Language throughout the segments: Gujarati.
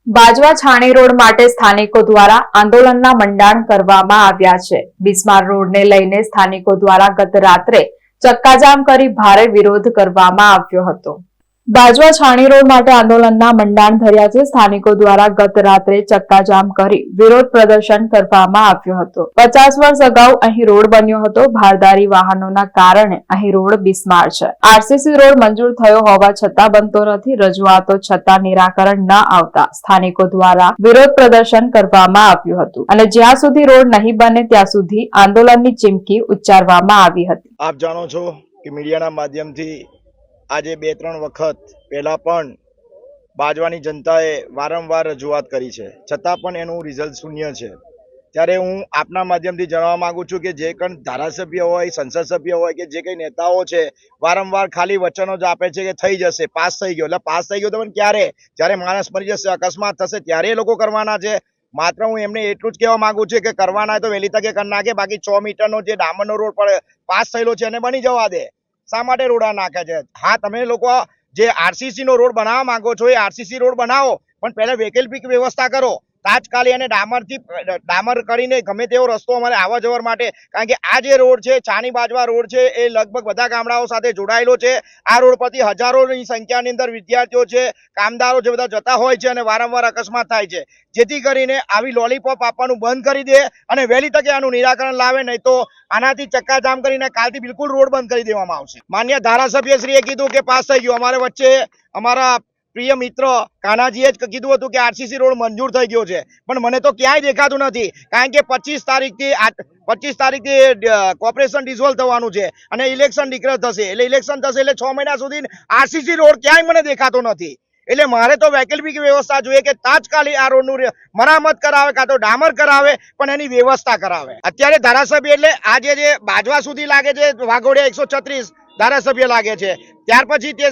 બાજવા છાણી રોડ માટે સ્થાનિકો દ્વારા આંદોલનના મંડાણ કરવામાં આવ્યા છે। બિસ્માર રોડને લઈને સ્થાનિકો દ્વારા ગત રાત્રે ચક્કાજામ કરી ભારે વિરોધ કરવામાં આવ્યો હતો। બાજવા છાણી રોડ માટે આંદોલનના મંડાણ થયા છે। સ્થાનિકો દ્વારા ગત રાત્રે ચક્કાજામ કરી વિરોધ પ્રદર્શન કરવામાં આવ્યું હતું। 50 વર્ષ અગાઉ અહીં રોડ બન્યો હતો। ભારદારી વાહનોના કારણે અહીં રોડ બિસ્માર છે। આરસીસી રોડ મંજૂર થયો હોવા છતાં બનતો નથી। રજૂઆતો છતાં નિરાકરણ ન આવતા સ્થાનિકો દ્વારા વિરોધ પ્રદર્શન કરવામાં આવ્યું હતું અને જ્યાં સુધી રોડ નહીં બને ત્યાં સુધી આંદોલનની ચીમકી ઉચ્ચારવામાં આવી હતી। આપ જાણો છો કે મીડિયાના માધ્યમથી આજે 2-3 વખત પહેલા પણ બાજવાની જનતાએ વારંવાર રજૂઆત કરી છે, છતાં પણ એનું રિઝલ્ટ શૂન્ય છે। ત્યારે હું આપના માધ્યમથી જણાવવા માંગુ છું કે જે કંઈ ધારાસભ્ય હોય, સંસદ સભ્ય હોય કે જે કંઈ નેતાઓ છે, વારંવાર ખાલી વચનો જ આપે છે કે થઈ જશે, પાસ થઈ ગયો। એટલે પાસ થઈ ગયો તો પણ ક્યારે? જ્યારે માણસ મરી જશે, અકસ્માત થશે ત્યારે એ લોકો કરવાના છે। માત્ર હું એમને એટલું જ કહેવા માંગુ છું કે કરવાના તો વહેલી તકે કરી નાખે, બાકી 6 મીટરનો જે ડામરનો રોડ પર પાસ થયેલો છે એને બની જવા દે। શા માટે રોડા નાખે છે? હા, તમે લોકો જે આરસીસી નો રોડ બનાવવા માંગો છો એ આરસીસી રોડ બનાવો, પણ પહેલા વૈકલ્પિક વ્યવસ્થા કરો। તાત્કાલિક અને ડામર કરીને ગમે તેવો રસ્તો અમારે આવવા જવા માટે, કારણ કે આ જે રોડ છે, છાણી બાજવા રોડ છે, એ લગભગ બધા ગામડાઓ સાથે જોડાયેલો છે। આ રોડ પરથી હજારોની સંખ્યાની અંદર વિદ્યાર્થીઓ છે, કામદારો છે, બધા જતા હોય છે અને વારંવાર અકસ્માત થાય છે। જેથી કરીને આવી લોલીપોપ આપવાનું બંધ કરી દે અને વહેલી તકે આનું નિરાકરણ લાવે, નહીં તો આનાથી ચક્કાજામ કરીને કાલથી બિલકુલ રોડ બંધ કરી દેવામાં આવશે। માન્ય ધારાસભ્યશ્રીએ કીધું કે પાસ થઈ ગયું, અમારે વચ્ચે અમારા પ્રિય મિત્ર કાનાજીએ જ કીધું હતું કે આરસીસી રોડ મંજૂર થઈ ગયો છે, પણ મને તો ક્યાંય દેખાતું નથી। કારણ કે 25 તારીખથી કોર્પોરેશન ડિસોલ્વ થવાનું છે અને ઇલેક્શન ડિક્લેર થશે, એટલે ઇલેક્શન થશે એટલે 6 મહિના સુધી આરસીસી રોડ ક્યાંય મને દેખાતો નથી। એટલે મારે તો વૈકલ્પિક વ્યવસ્થા જોઈએ કે તાત્કાલિક આ રોડનું મરામત કરાવે, કાં તો ડામર કરાવે, પણ એની વ્યવસ્થા કરાવે। અત્યારે ધારાસભ્ય એટલે આજે જે બાજવા સુધી લાગે છે, વાઘોડિયા 136 ધારાસભ્ય લાગે છે, ત્યાર પછી તે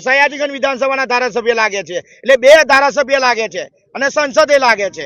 સયાજીગંજ વિધાનસભાના ધારાસભ્ય લાગે છે, એટલે 2 ધારાસભ્ય લાગે છે અને સંસદે લાગે છે।